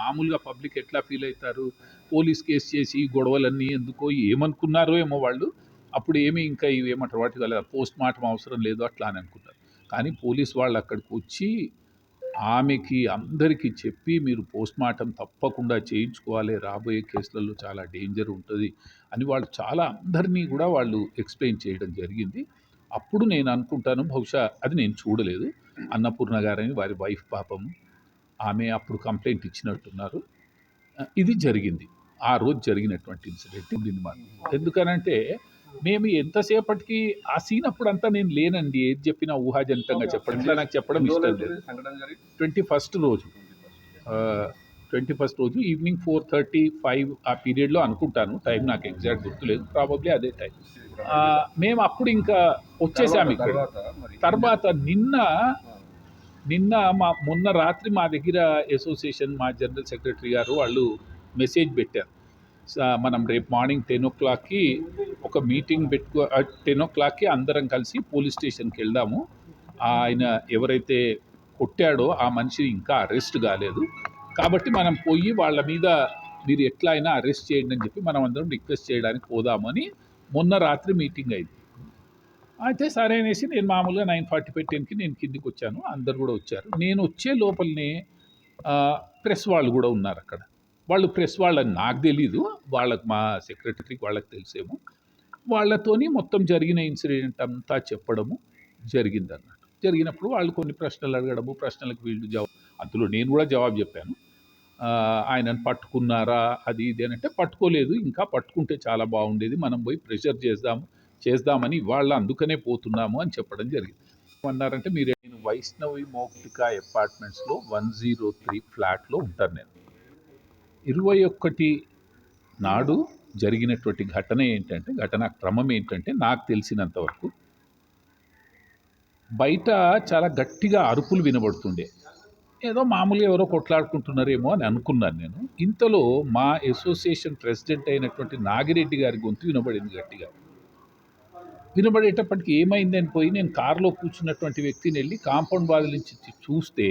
మామూలుగా పబ్లిక్ ఎట్లా ఫీల్ అవుతారు, పోలీస్ కేసు చేసి గొడవలన్నీ ఎందుకో ఏమనుకున్నారో ఏమో వాళ్ళు. అప్పుడు ఏమి ఇంకా ఇవి ఏమంటారు వాటి వల్ల పోస్ట్ మార్టం అవసరం లేదు అట్లా అని అనుకున్నారు. కానీ పోలీస్ వాళ్ళు అక్కడికి వచ్చి ఆమెకి అందరికీ చెప్పి మీరు పోస్ట్ మార్టం తప్పకుండా చేయించుకోవాలి, రాబోయే కేసులలో చాలా డేంజర్ ఉంటుంది అని వాళ్ళు చాలా అందరినీ కూడా వాళ్ళు ఎక్స్ప్లెయిన్ చేయడం జరిగింది. అప్పుడు నేను అనుకుంటాను, బహుశా అది నేను చూడలేదు, అన్నపూర్ణ గారని వారి వైఫ్ పాపము ఆమె అప్పుడు కంప్లైంట్ ఇచ్చినట్టున్నారు. ఇది జరిగింది, ఆ రోజు జరిగినటువంటి ఇన్సిడెంట్ దీన్ని మాట. ఎందుకనంటే మేము ఎంతసేపటికి ఆ సీన్ అప్పుడు అంతా నేను లేనండి, ఏది చెప్పినా ఊహాజనితంగా చెప్పడం ఇట్లా నాకు చెప్పడం ఇష్టం లేదు. 21st రోజు 21st రోజు ఈవినింగ్ 4:35 ఆ పీరియడ్లో అనుకుంటాను, టైం నాకు ఎగ్జాక్ట్ గుర్తులేదు, ప్రాబబ్లీ అదే టైం. మేము అప్పుడు ఇంకా వచ్చేసాము ఇక్కడ. తర్వాత నిన్న మొన్న రాత్రి మా దగ్గర అసోసియేషన్ మా జనరల్ సెక్రటరీ గారు వాళ్ళు మెసేజ్ పెట్టారు, మనం రేపు మార్నింగ్ 10 o'clockకి ఒక మీటింగ్ 10 o'clockకి అందరం కలిసి పోలీస్ స్టేషన్కి వెళ్దాము, ఆయన ఎవరైతే కొట్టాడో ఆ మనిషి ఇంకా అరెస్ట్ కాలేదు కాబట్టి మనం పోయి వాళ్ళ మీద మీరు ఎట్లా అయినా అరెస్ట్ చేయండి అని చెప్పి మనం అందరం రిక్వెస్ట్ చేయడానికి పోదామని మొన్న రాత్రి మీటింగ్ అయింది. అయితే సరే అనేసి నేను మామూలుగా 9:45 10కి నేను కిందికి వచ్చాను, అందరు కూడా వచ్చారు. నేను వచ్చే లోపలనే ప్రెస్ వాళ్ళు కూడా ఉన్నారు అక్కడ. వాళ్ళు ప్రెస్ వాళ్ళని నాకు తెలీదు, వాళ్ళకి మా సెక్రటరీకి వాళ్ళకి తెలిసేమో, వాళ్ళతోని మొత్తం జరిగిన ఇన్సిడెంట్ అంతా చెప్పడము జరిగింది అన్నట్టు. జరిగినప్పుడు వాళ్ళు కొన్ని ప్రశ్నలు అడగడము, ప్రశ్నలకు వీళ్ళు జవాబు, అందులో నేను కూడా జవాబు చెప్పాను. ఆయనను పట్టుకున్నారా అది ఇది అని అంటే పట్టుకోలేదు, ఇంకా పట్టుకుంటే చాలా బాగుండేది, మనం పోయి ప్రెషర్ చేద్దామని వాళ్ళు అందుకనే పోతున్నాము అని చెప్పడం జరిగింది. అన్నారంటే మీరు, నేను వైష్ణవి మౌక్తిక అపార్ట్మెంట్స్లో 103 ఫ్లాట్లో ఉంటాను. నేను 21 నాడు జరిగినటువంటి ఘటన క్రమం ఏంటంటే నాకు తెలిసినంత వరకు బయట చాలా గట్టిగా అరుపులు వినబడుతుండే, ఏదో మామూలుగా ఎవరో కొట్లాడుకుంటున్నారేమో అని అనుకున్నాను నేను. ఇంతలో మా అసోసియేషన్ ప్రెసిడెంట్ అయినటువంటి నాగిరెడ్డి గారి గొంతు వినబడింది గట్టిగా. వినబడేటప్పటికి ఏమైందని పోయి నేను కారులో కూర్చున్నటువంటి వ్యక్తిని వెళ్ళి కాంపౌండ్ వాల్ నుంచి చూస్తే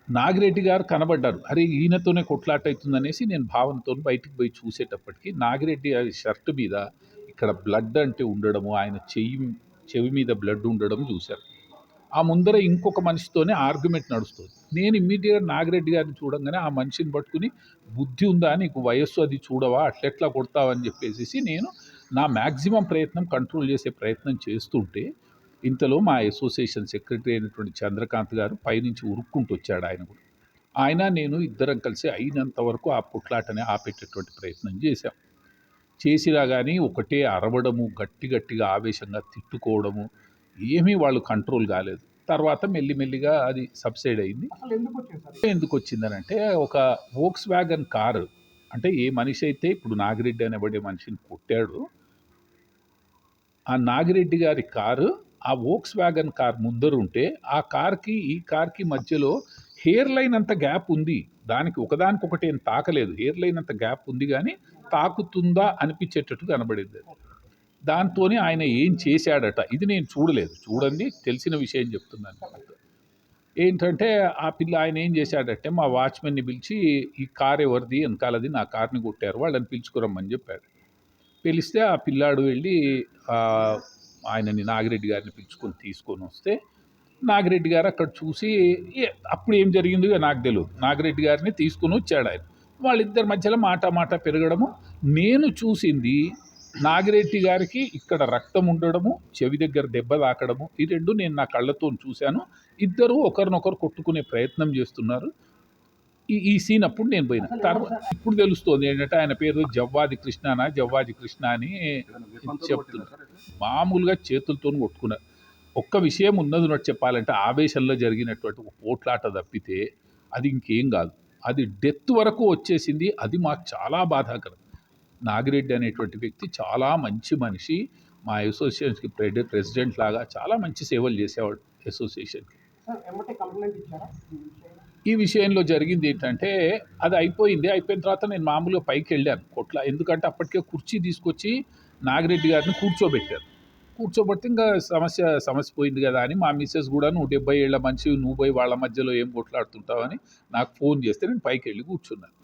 నాగిరెడ్డి గారు కనబడ్డారు. అరే ఈయనతోనే కొట్లాట అవుతుందనేసి నేను భావనతో బయటికి పోయి చూసేటప్పటికి నాగిరెడ్డి గారి షర్ట్ మీద ఇక్కడ బ్లడ్ అంటే ఉండడము, ఆయన చెవి మీద బ్లడ్ ఉండడం చూశారు. ఆ ముందర ఇంకొక మనిషితోనే ఆర్గ్యుమెంట్ నడుస్తుంది. నేను ఇమ్మీడియట్గా నాగిరెడ్డి గారిని చూడంగానే ఆ మనిషిని పట్టుకుని, బుద్ధి ఉందా నీకు, వయస్సు అది చూడవా, అట్లెట్లా కొడతావని చెప్పేసి నేను నా మ్యాక్సిమం ప్రయత్నం కంట్రోల్ చేసే ప్రయత్నం చేస్తుంటే ఇంతలో మా అసోసియేషన్ సెక్రటరీ అయినటువంటి చంద్రకాంత్ గారు పైనుంచి ఉరుక్కుంటూ వచ్చాడు. ఆయన నేను ఇద్దరం కలిసి అయినంత వరకు ఆ పుట్లాటని ఆపేటటువంటి ప్రయత్నం చేసినా కానీ ఒకటే అరవడము, గట్టిగా ఆవేశంగా తిట్టుకోవడము, ఏమీ వాళ్ళు కంట్రోల్ కాలేదు. తర్వాత మెల్లిమెల్లిగా అది సబ్సైడ్ అయింది. ఎందుకు వచ్చిందనంటే ఒక వోక్స్ వ్యాగన్ కారు, అంటే ఏ మనిషి అయితే ఇప్పుడు నాగిరెడ్డి అనబడే మనిషిని కొట్టాడు, ఆ నాగిరెడ్డి గారి కారు ఆ వోక్స్ వ్యాగన్ కార్ ముందరుంటే ఆ కార్కి ఈ కార్కి మధ్యలో హెయిర్ లైన్ అంత గ్యాప్ ఉంది, దానికి ఒకదానికొకటి ఏం తాకలేదు, హెయిర్ లైన్ అంత గ్యాప్ ఉంది కానీ తాకుతుందా అనిపించేటట్టు కనబడింది. దాంతోనే ఆయన ఏం చేశాడట, ఇది నేను చూడలేదు, చూడండి తెలిసిన విషయం చెప్తున్నాను. ఏంటంటే ఆ ఆయన ఏం చేశాడంటే మా వాచ్మెన్ని పిలిచి ఈ కార్ ఎవరిది, వెనకాలది, నా కార్ని కొట్టారు, వాళ్ళని పిలుచుకురమ్మని చెప్పాడు. పిలిస్తే ఆ పిల్లాడు వెళ్ళి ఆయనని నాగిరెడ్డి గారిని పిలుచుకొని తీసుకొని వస్తే నాగిరెడ్డి గారు అక్కడ చూసి అప్పుడు ఏం జరిగిందో నాకు తెలియదు, నాగిరెడ్డి గారిని తీసుకొని వచ్చాడు ఆయన. వాళ్ళిద్దరి మధ్యలో మాట పెరగడము, నేను చూసింది నాగిరెడ్డి గారికి ఇక్కడ రక్తం ఉండడము, చెవి దగ్గర దెబ్బ తాకడము, ఈ రెండు నేను నా కళ్ళతో చూశాను. ఇద్దరు ఒకరినొకరు కొట్టుకునే ప్రయత్నం చేస్తున్నారు. ఈ సీన్ అప్పుడు నేను పోయిన తర్వాత ఇప్పుడు తెలుస్తుంది ఏంటంటే ఆయన పేరు జవ్వాది కృష్ణ అని చెప్తున్నారు. మామూలుగా చేతులతో కొట్టుకున్నారు. ఒక్క విషయం ఉన్నది చెప్పాలంటే ఆవేశంలో జరిగినటువంటి ఒక పోట్లాట తప్పితే అది ఇంకేం కాదు, అది డెత్ వరకు వచ్చేసింది. అది మాకు చాలా బాధాకరం. నాగిరెడ్డి అనేటువంటి వ్యక్తి చాలా మంచి మనిషి, మా అసోసియేషన్కి ప్రెసిడెంట్ లాగా చాలా మంచి సేవలు చేసేవాడు అసోసియేషన్కి. ఈ విషయంలో జరిగింది ఏంటంటే అది అయిపోయిన తర్వాత నేను మామూలుగా పైకి వెళ్ళాను ఎందుకంటే అప్పటికే కుర్చీ తీసుకొచ్చి నాగిరెడ్డి గారిని కూర్చోబెట్టారు. కూర్చోబెడితే ఇంకా సమస్య పోయింది కదా అని మా మిసెస్ కూడా 170 ఏళ్ల మనిషి నువ్వు పోయి వాళ్ళ మధ్యలో ఏం కొట్లాడుతుంటావని నాకు ఫోన్ చేస్తే నేను పైకి వెళ్ళి కూర్చున్నాను.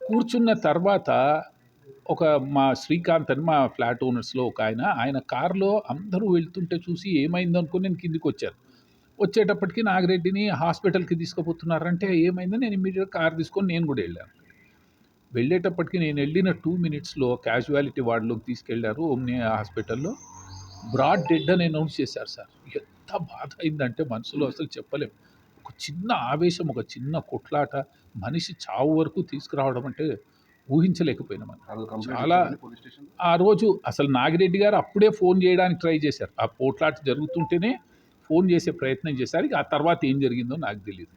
కూర్చున్న తర్వాత మా శ్రీకాంత్ అని మా ఫ్లాట్ ఓనర్స్లో ఒక ఆయన కారులో అందరూ వెళ్తుంటే చూసి ఏమైందో అనుకుని నేను కిందికి వచ్చాను. వచ్చేటప్పటికి నాగిరెడ్డిని హాస్పిటల్కి తీసుకుపోతున్నారంటే ఏమైందో నేను ఇమ్మీడియట్గా కారు తీసుకొని నేను కూడా వెళ్ళాను. వెళ్ళేటప్పటికి నేను వెళ్ళిన 2 మినిట్స్లో క్యాజువాలిటీ వార్డులోకి తీసుకెళ్లారు ఓమ్ని హాస్పిటల్లో. బ్రాడ్ డెడ్ అని అనౌన్స్ చేశారు సార్. ఎంత బాధ అయిందంటే మనసులో అసలు చెప్పలేం. ఒక చిన్న ఆవేశం, ఒక చిన్న కొట్లాట మనిషి చావు వరకు తీసుకురావడం అంటే ఊహించలేకపోయినాం. చాలా ఆ రోజు అసలు నాగిరెడ్డి గారు అప్పుడే ఫోన్ చేయడానికి ట్రై చేశారు. ఆ పోట్లాట జరుగుతుంటేనే ఫోన్ చేసే ప్రయత్నం చేశారు. ఇక ఆ తర్వాత ఏం జరిగిందో నాకు తెలీదు.